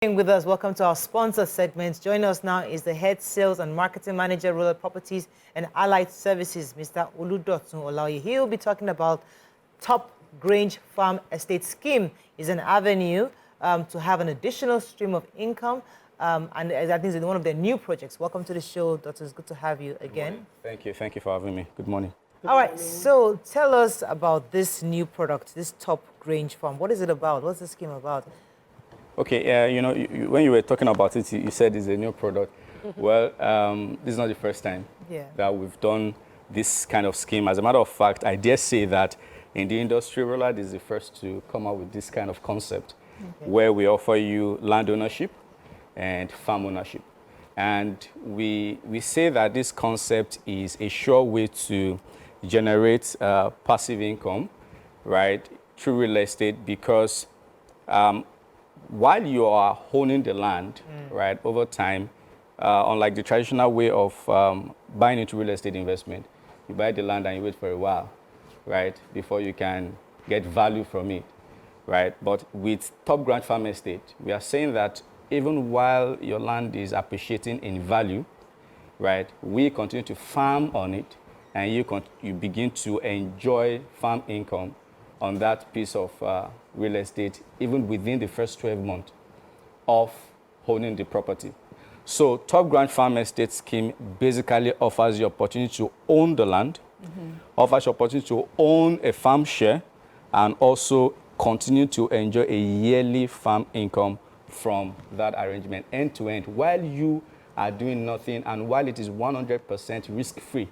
With us, welcome to our sponsor segment. Joining us now is the head sales and marketing manager, Rolad Properties and Allied Services, Mr. Oladotun Olaoye. He will be talking about Top Grange Farm Estate Scheme. Is an avenue to have an additional stream of income, and I think it's one of their new projects. Welcome to the show, Doctor. It's good to have you again. Thank you for having me. Good morning. All right, so tell us about this new product, this Top Grange Farm. What is it about? What's the scheme about? Okay, when you were talking about it, you said it's a new product. Well, this is not the first time that we've done this kind of scheme. As a matter of fact, I dare say that in the industry, Rolad is the first to come up with this kind of concept, where we offer you land ownership and farm ownership. And we say that this concept is a sure way to generate passive income, right, through real estate, because while you are owning the land, right, over time, unlike the traditional way of buying into real estate investment, you buy the land and you wait for a while, right, before you can get value from it, right? But with Top Grange Farm Estate, we are saying that even while your land is appreciating in value, right, we continue to farm on it, and you begin to enjoy farm income on that piece of real estate, even within the first 12 months of owning the property. So Top Grange Farm Estate Scheme basically offers the opportunity to own the land, offers the opportunity to own a farm share, and also continue to enjoy a yearly farm income from that arrangement, end to end, while you are doing nothing and while it is 100% risk-free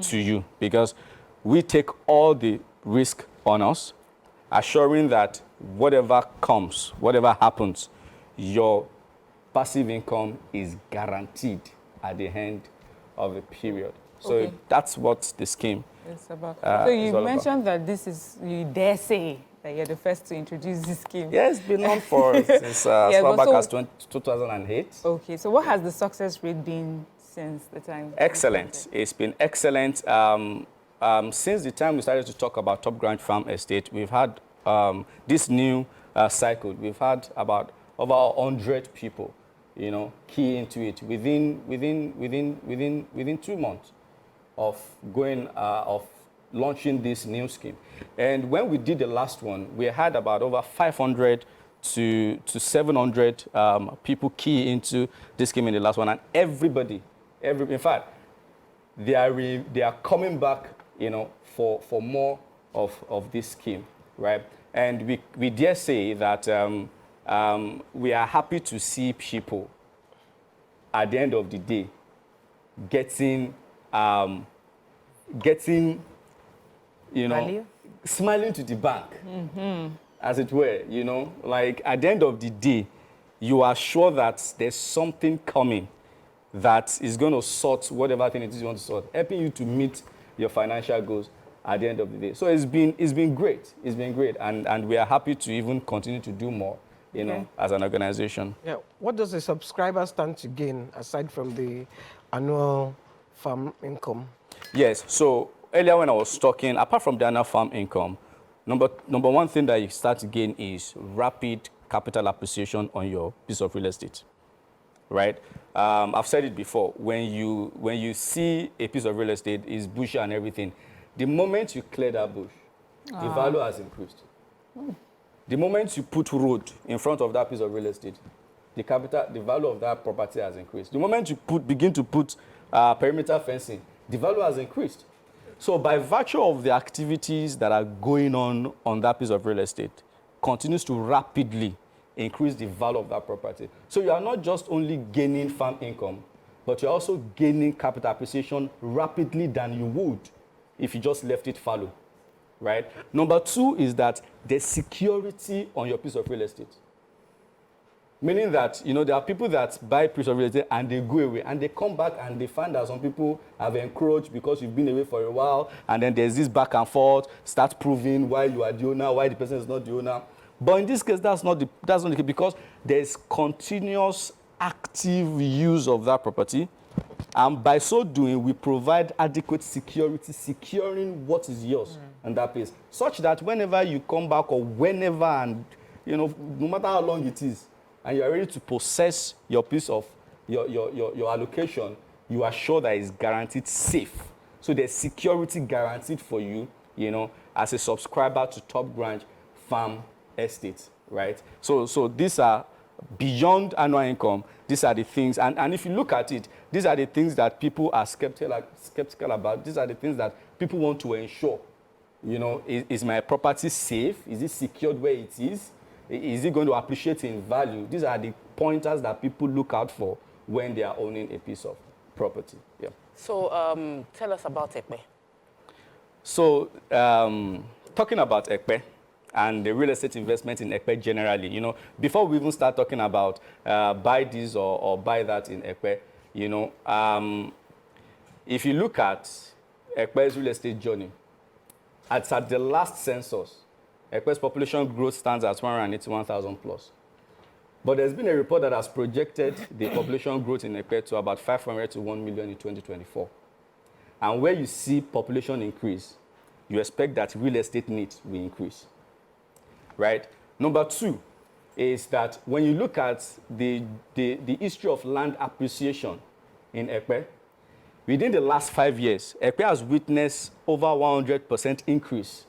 to you, because we take all the risk on us, assuring that whatever comes, whatever happens, your passive income is guaranteed at the end of the period. So that's what the scheme is about. So you mentioned that this is, you dare say, that you're the first to introduce this scheme. Yes, it's been on for since as far back as 2008. Okay, so what has the success rate been since the time? Excellent. It's been excellent. Since the time we started to talk about Top Grange Farm Estate, we've had this new cycle. We've had about over 100 people, key into it within 2 months of launching this new scheme. And when we did the last one, we had about over 500 to 700 people key into this scheme in the last one, and in fact, they are coming back, for more of this scheme, right? And we dare say that we are happy to see people at the end of the day getting Value? Smiling to the bank, as it were, like at the end of the day, you are sure that there's something coming that is going to sort whatever thing it is you want to sort, helping you to meet your financial goals at the end of the day. So it's been great. It's been great, and we are happy to even continue to do more, as an organization. Yeah. What does a subscriber stand to gain aside from the annual farm income? Yes. So earlier when I was talking, apart from the annual farm income, number one thing that you start to gain is rapid capital appreciation on your piece of real estate, right? I've said it before. When you see a piece of real estate, is bushy and everything, the moment you clear that bush, the value has increased. The moment you put road in front of that piece of real estate, the value of that property has increased. The moment you begin to put perimeter fencing, the value has increased. So by virtue of the activities that are going on that piece of real estate, continues to rapidly increase the value of that property. So you are not just only gaining farm income, but you're also gaining capital appreciation rapidly than you would if you just left it fallow, right? Number two is that there's security on your piece of real estate. Meaning that, there are people that buy a piece of real estate and they go away and they come back and they find that some people have encroached because you've been away for a while, and then there's this back and forth, start proving why you are the owner, why the person is not the owner. But in this case, that's not the case, because there's continuous active use of that property. And by so doing, we provide adequate security, securing what is yours in that place, such that whenever you come back or whenever, and no matter how long it is, and you are ready to possess your piece of your allocation, you are sure that it's guaranteed safe. So there's security guaranteed for you, you know, as a subscriber to Top Branch Farm Estate, right? So these are beyond annual income. These are the things, and if you look at it, these are the things that people are skeptical about. These are the things that people want to ensure. You know, is my property safe? Is it secured where it is? Is it going to appreciate in value? These are the pointers that people look out for when they are owning a piece of property. Yeah. So tell us about Ekpe. So talking about Ekpe and the real estate investment in Ekpe generally, you know, before we even start talking about buy this or buy that in Ekpe, you know, if you look at Ekpe's real estate journey, at the last census, Ekpe's population growth stands at 181,000 plus. But there's been a report that has projected the population growth in Ekpe to about 500 to 1 million in 2024. And where you see population increase, you expect that real estate needs will increase, right? Number two is that when you look at the history of land appreciation in Ekpe, within the last 5 years, Ekpe has witnessed over 100% increase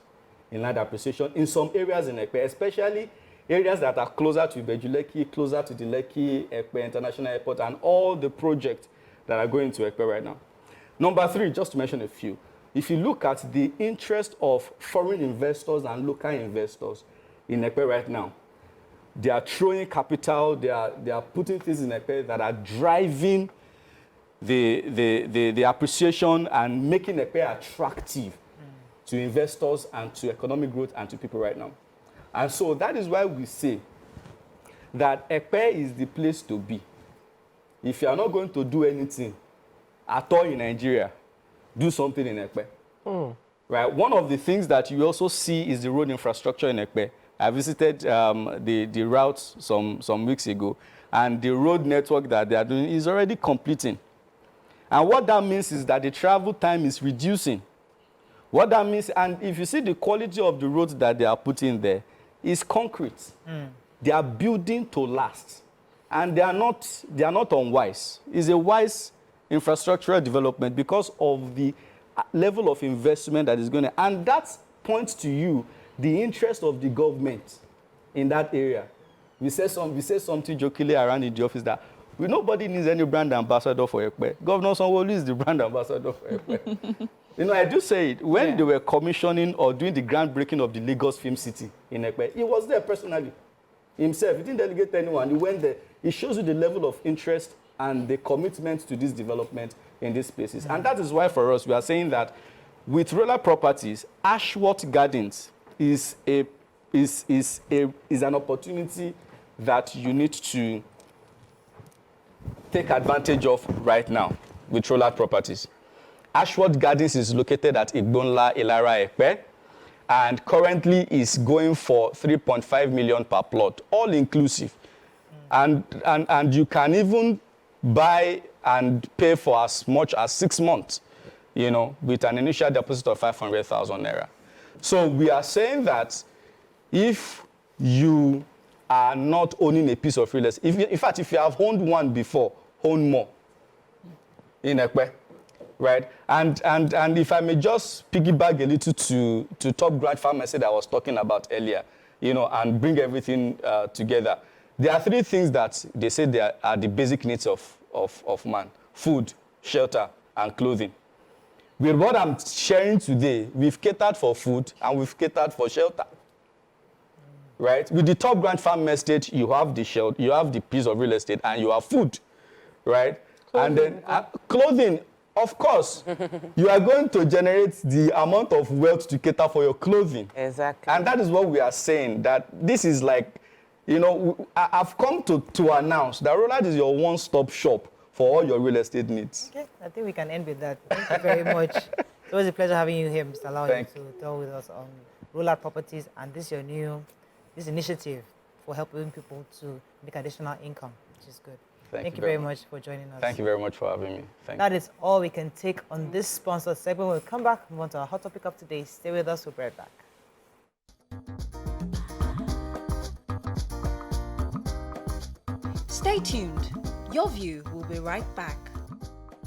in land appreciation in some areas in Ekpe, especially areas that are closer to Ibeju-Lekki, closer to the Lekki Ekpe International Airport, and all the projects that are going to Ekpe right now. Number three, just to mention a few, if you look at the interest of foreign investors and local investors in Ekpe right now, they are throwing capital, they are putting things in Ekpe that are driving the appreciation and making Ekpe attractive to investors and to economic growth and to people right now. And so that is why we say that Ekpe is the place to be. If you are not going to do anything at all in Nigeria, do something in Ekpe. Right? One of the things that you also see is the road infrastructure in Ekpe. I visited the route some weeks ago, and the road network that they are doing is already completing. And what that means is that the travel time is reducing. What that means, and if you see the quality of the roads that they are putting there, is concrete. They are building to last. And they are not unwise. It's a wise infrastructural development because of the level of investment that is going to, and that points to you the interest of the government in that area. We say something jokingly around in the office that nobody needs any brand ambassador for Ekpe. Governor Sanwo-Olu is the brand ambassador for Ekpe. You know, I do say it. When they were commissioning or doing the groundbreaking of the Lagos Film City in Ekpe, he was there personally himself. He didn't delegate anyone. He went there. It shows you the level of interest and the commitment to this development in these spaces. And that is why for us, we are saying that with Rolad Properties, Ashworth Gardens is an opportunity that you need to take advantage of right now with Rolad Properties. Ashworth Gardens is located at Igbonla, Ilara, Ekpe, and currently is going for 3.5 million per plot, all inclusive. And you can even buy and pay for as much as 6 months, you know, with an initial deposit of 500,000 naira. So we are saying that if you are not owning a piece of real estate, in fact, if you have owned one before, own more in Ekpe. Right, and if I may just piggyback a little to Top Branch Farm Estate that I was talking about earlier, you know, and bring everything together. There are three things that they say they are the basic needs of man: food, shelter, and clothing. With what I'm sharing today, we've catered for food and we've catered for shelter. Right, with the Top Branch Farm Estate, you have the shelter, you have the piece of real estate, and you have food. Right, clothing. And then clothing. Of course, you are going to generate the amount of wealth to cater for your clothing. Exactly. And that is what we are saying, that this is like, you know, I've come to announce that Rolad is your one-stop shop for all your real estate needs. Okay, I think we can end with that. Thank you very much. It was a pleasure having you here, Mr. Olaoye, to tell with us on Rolad Properties and this initiative for helping people to make additional income, which is good. Thank you very much for joining us. Thank you very much for having me. That is all we can take on this sponsored segment. We'll come back, move on to our hot topic of today. Stay with us, we'll be right back. Stay tuned. Your View will be right back.